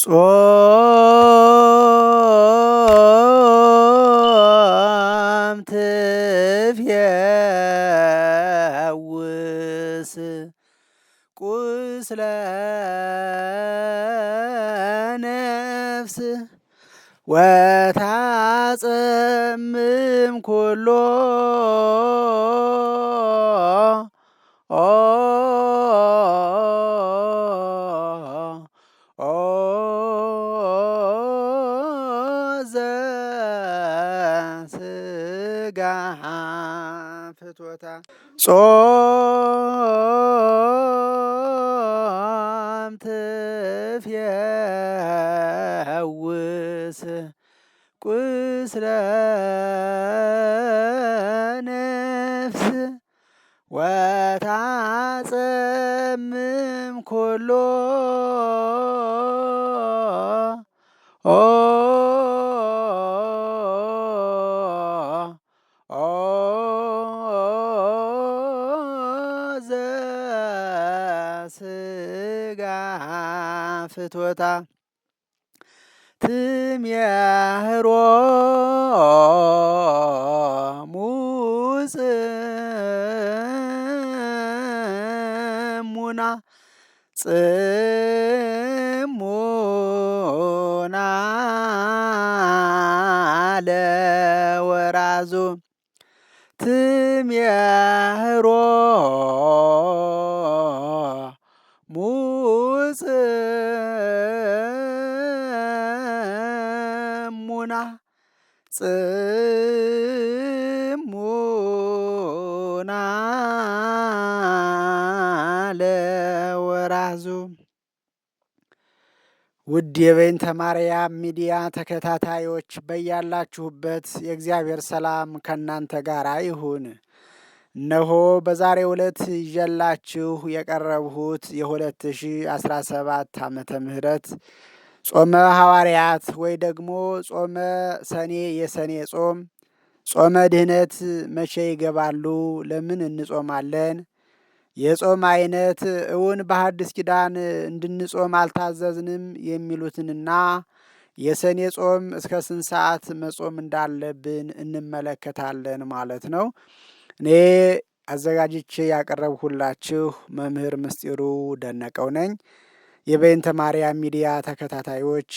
ጾም ትፍየውስ ቁስለ ነፍስ ወታጸምም ኩሎ ዘሥጋ ፍትወታ ጾም ትፍየውስ ቁስለ ነፍስ ወታጸምም ኩሎ ዘሥጋ ፍትወታ ትሜህሮ ጽሙና ለወራዙ ትሜህሮ ጽሙና ለወራዙ። ውድ የበይንተ ማርያም ሚዲያ ተከታታዮች በያላችሁበት የእግዚአብሔር ሰላም ከእናንተ ጋር ይሁን። እነሆ በዛሬው ዕለት ይዤላችሁ የቀረብሁት የ2017 ዓመተ ምህረት ጾመ ሐዋርያት ወይ ደግሞ ጾመ ሰኔ የሰኔ ጾም፣ ጾመ ድህነት መቼ ይገባሉ? ለምን እንጾማለን? የጾም አይነት እውን በሐዲስ ኪዳን እንድንጾም አልታዘዝንም? የሚሉትንና የሰኔ ጾም እስከ ስንት ሰዓት መጾም እንዳለብን እንመለከታለን ማለት ነው። እኔ አዘጋጅቼ ያቀረብሁላችሁ መምህር ምስጢሩ ደነቀው ነኝ። የበይንተ ማርያም ሚዲያ ተከታታዮች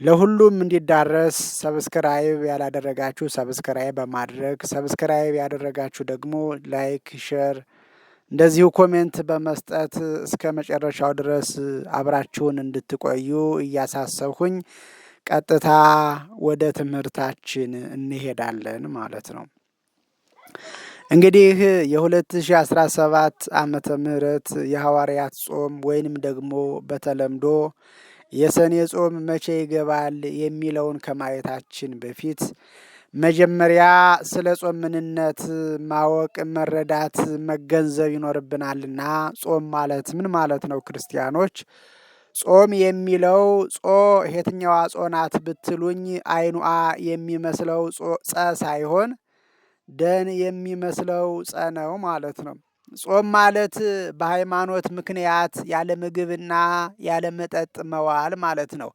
ለሁሉም እንዲዳረስ ሰብስክራይብ ያላደረጋችሁ ሰብስክራይብ በማድረግ ሰብስክራይብ ያደረጋችሁ ደግሞ ላይክ፣ ሼር እንደዚሁ ኮሜንት በመስጠት እስከ መጨረሻው ድረስ አብራችሁን እንድትቆዩ እያሳሰብሁኝ ቀጥታ ወደ ትምህርታችን እንሄዳለን ማለት ነው። እንግዲህ የ2017 ዓመተ ምህረት የሐዋርያት ጾም ወይንም ደግሞ በተለምዶ የሰኔ ጾም መቼ ይገባል የሚለውን ከማየታችን በፊት መጀመሪያ ስለ ጾም ምንነት ማወቅ፣ መረዳት፣ መገንዘብ ይኖርብናልና ጾም ማለት ምን ማለት ነው? ክርስቲያኖች ጾም የሚለው የትኛዋ ጾናት ብትሉኝ አይኑአ የሚመስለው ጸ ሳይሆን ደን የሚመስለው ጸ ነው ማለት ነው። ጾም ማለት በሃይማኖት ምክንያት ያለ ምግብና ያለ መጠጥ መዋል ማለት ነው።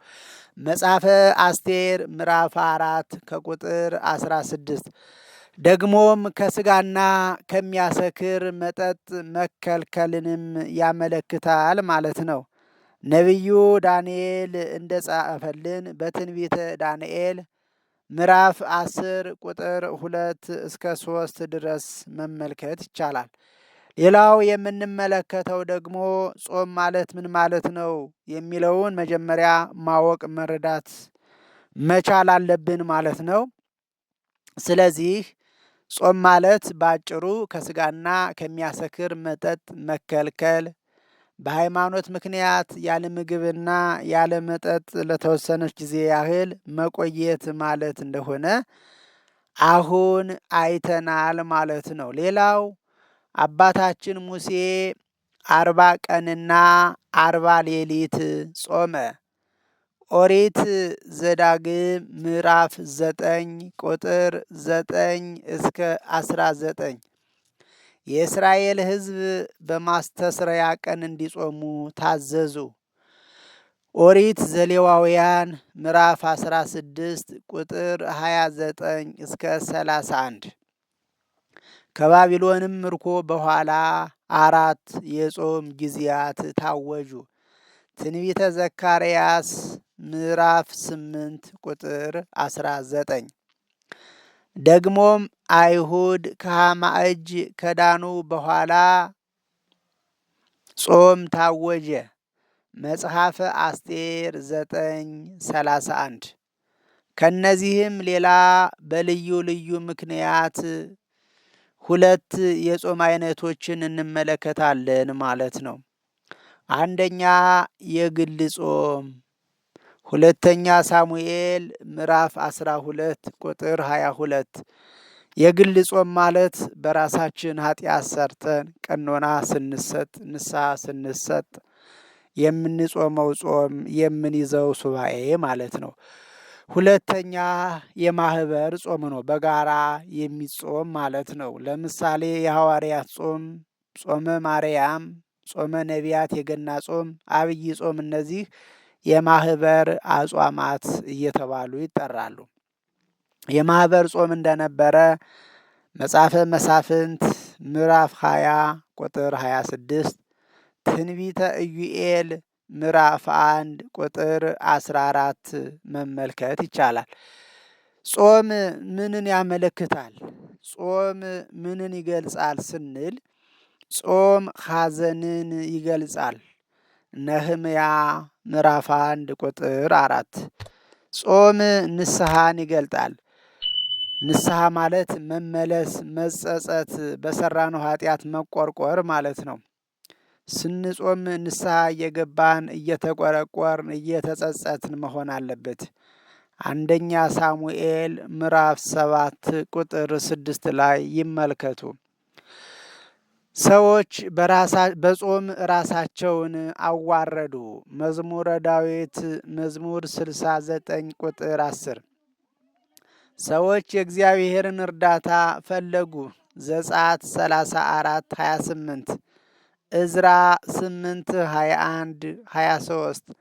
መጽሐፈ አስቴር ምዕራፍ 4 ከቁጥር 16 ደግሞም ከስጋና ከሚያሰክር መጠጥ መከልከልንም ያመለክታል ማለት ነው። ነቢዩ ዳንኤል እንደ ጻፈልን በትንቢተ ዳንኤል ምዕራፍ 10 ቁጥር 2 እስከ 3 ድረስ መመልከት ይቻላል። ሌላው የምንመለከተው ደግሞ ጾም ማለት ምን ማለት ነው የሚለውን መጀመሪያ ማወቅ መረዳት መቻል አለብን ማለት ነው። ስለዚህ ጾም ማለት በአጭሩ ከስጋና ከሚያሰክር መጠጥ መከልከል፣ በሃይማኖት ምክንያት ያለ ምግብና ያለ መጠጥ ለተወሰነች ጊዜ ያህል መቆየት ማለት እንደሆነ አሁን አይተናል ማለት ነው። ሌላው አባታችን ሙሴ 40 ቀንና 40 ሌሊት ጾመ። ኦሪት ዘዳግም ምዕራፍ 9 ቁጥር 9 እስከ 19 የእስራኤል ሕዝብ በማስተስረያ ቀን እንዲጾሙ ታዘዙ። ኦሪት ዘሌዋውያን ምዕራፍ 16 ቁጥር 29 እስከ 31። ከባቢሎንም ምርኮ በኋላ 4 የጾም ጊዜያት ታወጁ። ትንቢተ ዘካርያስ ምዕራፍ 8 ቁጥር 19። ደግሞም አይሁድ ከሐማ እጅ ከዳኑ በኋላ ጾም ታወጀ። መጽሐፈ አስቴር 9:31። ከነዚህም ሌላ በልዩ ልዩ ምክንያት 2 የጾም አይነቶችን እንመለከታለን ማለት ነው። አንደኛ የግል ጾም፣ ሁለተኛ ሳሙኤል ምዕራፍ 12 ቁጥር 22። የግል ጾም ማለት በራሳችን ኃጢአት ሰርተን ቀኖና ስንሰጥ፣ ንስሐ ስንሰጥ የምንጾመው ጾም፣ የምንይዘው ሱባኤ ማለት ነው። ሁለተኛ የማህበር ጾም ነው፣ በጋራ የሚጾም ማለት ነው። ለምሳሌ የሐዋርያት ጾም፣ ጾመ ማርያም፣ ጾመ ነቢያት፣ የገና ጾም፣ አብይ ጾም፣ እነዚህ የማህበር አጽዋማት እየተባሉ ይጠራሉ። የማህበር ጾም እንደነበረ መጽሐፈ መሳፍንት ምዕራፍ 20 ቁጥር 26፣ ትንቢተ ኢዩኤል ምዕራፍ 1 ቁጥር 14 መመልከት ይቻላል። ጾም ምንን ያመለክታል? ጾም ምንን ይገልጻል ስንል ጾም ሐዘንን ይገልጻል። ነህምያ ምዕራፍ 1 ቁጥር 4። ጾም ንስሐን ይገልጣል። ንስሐ ማለት መመለስ፣ መጸጸት፣ በሰራነው ኃጢአት መቆርቆር ማለት ነው። ስንጾም ንስሐ እየገባን እየተቆረቆርን እየተጸጸትን መሆን አለበት። አንደኛ ሳሙኤል ምዕራፍ 7 ቁጥር 6 ላይ ይመልከቱ። ሰዎች በጾም ራሳቸውን አዋረዱ። መዝሙረ ዳዊት መዝሙር 69 ቁጥር 10። ሰዎች የእግዚአብሔርን እርዳታ ፈለጉ። ዘጸአት 34 28፣ ዕዝራ 8 21 23።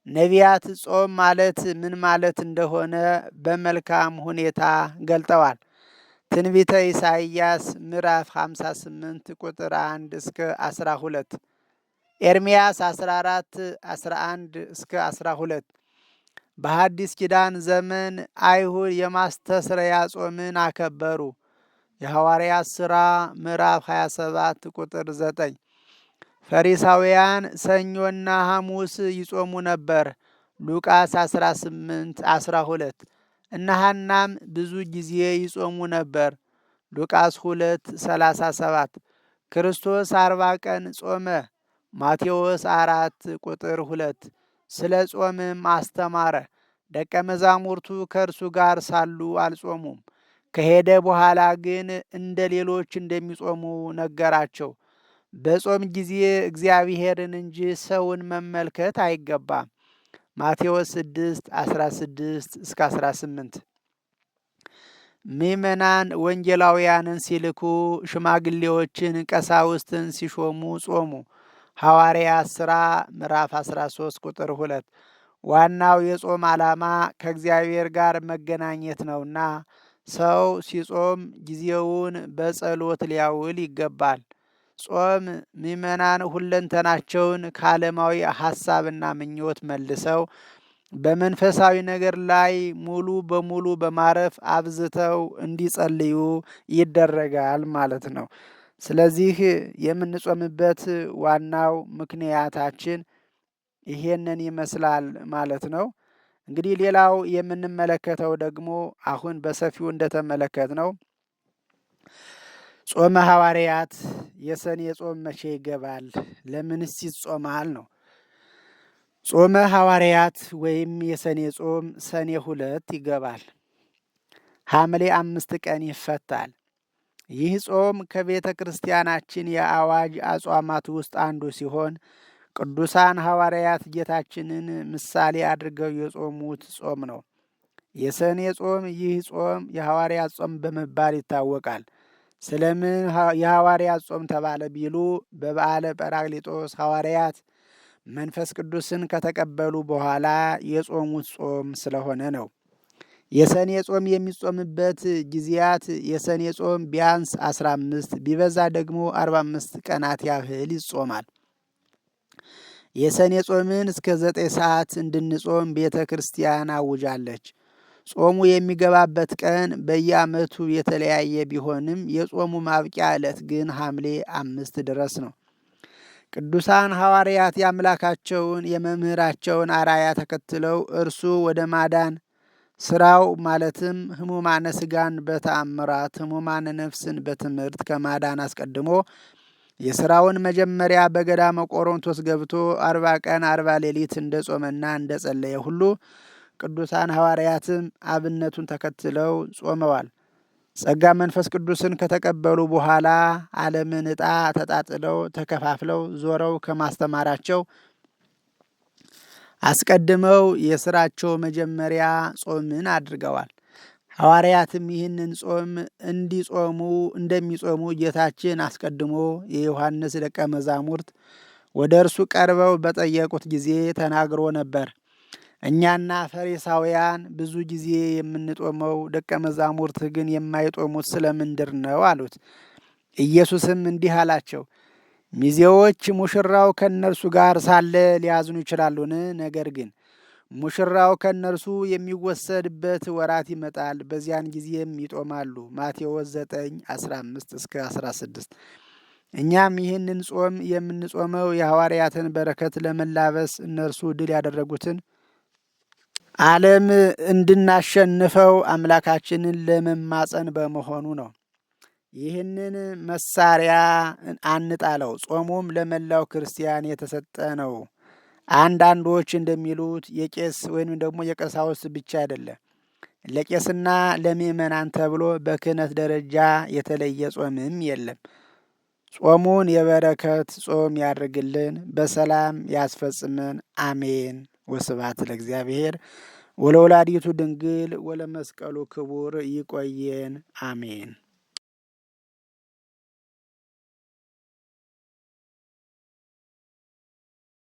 ነቢያት ጾም ማለት ምን ማለት እንደሆነ በመልካም ሁኔታ ገልጠዋል። ትንቢተ ኢሳይያስ ምዕራፍ 58 ቁጥር 1 እስከ 12፣ ኤርምያስ 14 11 እስከ 12። በሐዲስ ኪዳን ዘመን አይሁድ የማስተስረያ ጾምን አከበሩ። የሐዋርያት ሥራ ምዕራፍ 27 ቁጥር 9። ፈሪሳውያን ሰኞና ሐሙስ ይጾሙ ነበር። ሉቃስ 18 12። እነ ሐናም ብዙ ጊዜ ይጾሙ ነበር። ሉቃስ 2 37። ክርስቶስ 40 ቀን ጾመ። ማቴዎስ 4 ቁጥር 2። ስለ ጾምም አስተማረ። ደቀ መዛሙርቱ ከእርሱ ጋር ሳሉ አልጾሙም። ከሄደ በኋላ ግን እንደ ሌሎች እንደሚጾሙ ነገራቸው። በጾም ጊዜ እግዚአብሔርን እንጂ ሰውን መመልከት አይገባም። ማቴዎስ 6 16 እስከ 18። ምዕመናን ወንጌላውያንን ሲልኩ፣ ሽማግሌዎችን ቀሳውስትን ሲሾሙ ጾሙ። ሐዋርያት ሥራ ምዕራፍ 13 ቁጥር 2። ዋናው የጾም ዓላማ ከእግዚአብሔር ጋር መገናኘት ነውና ሰው ሲጾም ጊዜውን በጸሎት ሊያውል ይገባል። ጾም ምዕመናን ሁለንተናቸውን ከዓለማዊ ሐሳብና ምኞት መልሰው በመንፈሳዊ ነገር ላይ ሙሉ በሙሉ በማረፍ አብዝተው እንዲጸልዩ ይደረጋል ማለት ነው። ስለዚህ የምንጾምበት ዋናው ምክንያታችን ይሄንን ይመስላል ማለት ነው። እንግዲህ ሌላው የምንመለከተው ደግሞ አሁን በሰፊው እንደተመለከትነው ጾመ ሐዋርያት የሰኔ ጾም መቼ ይገባል? ለምንስ ይጾማል ነው። ጾመ ሐዋርያት ወይም የሰኔ ጾም ሰኔ 2 ይገባል። ሐምሌ 5 ቀን ይፈታል። ይህ ጾም ከቤተ ክርስቲያናችን የአዋጅ አጽዋማት ውስጥ አንዱ ሲሆን ቅዱሳን ሐዋርያት ጌታችንን ምሳሌ አድርገው የጾሙት ጾም ነው። የሰኔ ጾም ይህ ጾም የሐዋርያት ጾም በመባል ይታወቃል። ስለምን የሐዋርያት ጾም ተባለ ቢሉ በበዓለ ጰራቅሊጦስ ሐዋርያት መንፈስ ቅዱስን ከተቀበሉ በኋላ የጾሙት ጾም ስለሆነ ነው። የሰኔ ጾም የሚጾምበት ጊዜያት የሰኔ ጾም ቢያንስ 15 ቢበዛ ደግሞ 45 ቀናት ያህል ይጾማል። የሰኔ ጾምን እስከ 9 ሰዓት እንድንጾም ቤተ ክርስቲያን አውጃለች። ጾሙ የሚገባበት ቀን በየዓመቱ የተለያየ ቢሆንም የጾሙ ማብቂያ ዕለት ግን ሐምሌ 5 ድረስ ነው። ቅዱሳን ሐዋርያት የአምላካቸውን የመምህራቸውን አራያ ተከትለው እርሱ ወደ ማዳን ስራው ማለትም ሕሙማነ ሥጋን በተአምራት ሕሙማነ ነፍስን በትምህርት ከማዳን አስቀድሞ የሥራውን መጀመሪያ በገዳመ ቆሮንቶስ ገብቶ 40 ቀን 40 ሌሊት እንደ ጾመና እንደ ጸለየ ሁሉ ቅዱሳን ሐዋርያትም አብነቱን ተከትለው ጾመዋል። ጸጋ መንፈስ ቅዱስን ከተቀበሉ በኋላ ዓለምን ዕጣ ተጣጥለው ተከፋፍለው ዞረው ከማስተማራቸው አስቀድመው የሥራቸው መጀመሪያ ጾምን አድርገዋል። ሐዋርያትም ይህንን ጾም እንደሚጾሙ ጌታችን አስቀድሞ የዮሐንስ ደቀ መዛሙርት ወደ እርሱ ቀርበው በጠየቁት ጊዜ ተናግሮ ነበር። እኛና ፈሪሳውያን ብዙ ጊዜ የምንጦመው ደቀ መዛሙርት ግን የማይጦሙት ስለምንድር ነው አሉት። ኢየሱስም እንዲህ አላቸው፣ ሚዜዎች ሙሽራው ከእነርሱ ጋር ሳለ ሊያዝኑ ይችላሉን? ነገር ግን ሙሽራው ከእነርሱ የሚወሰድበት ወራት ይመጣል፣ በዚያን ጊዜም ይጦማሉ። ማቴዎስ 9:15-16። እኛም ይህንን ጾም የምንጾመው የሐዋርያትን በረከት ለመላበስ እነርሱ ድል ያደረጉትን ዓለም እንድናሸንፈው አምላካችንን ለመማፀን በመሆኑ ነው። ይህንን መሳሪያ አንጣለው። ጾሙም ለመላው ክርስቲያን የተሰጠ ነው። አንዳንዶች እንደሚሉት የቄስ ወይም ደግሞ የቀሳውስት ብቻ አይደለም። ለቄስና ለምእመናን ተብሎ በክህነት ደረጃ የተለየ ጾምም የለም። ጾሙን የበረከት ጾም ያድርግልን፣ በሰላም ያስፈጽመን። አሜን። ወስብሐት ለእግዚአብሔር ወለወላዲቱ ድንግል ወለመስቀሉ ክቡር። ይቆየን። አሜን።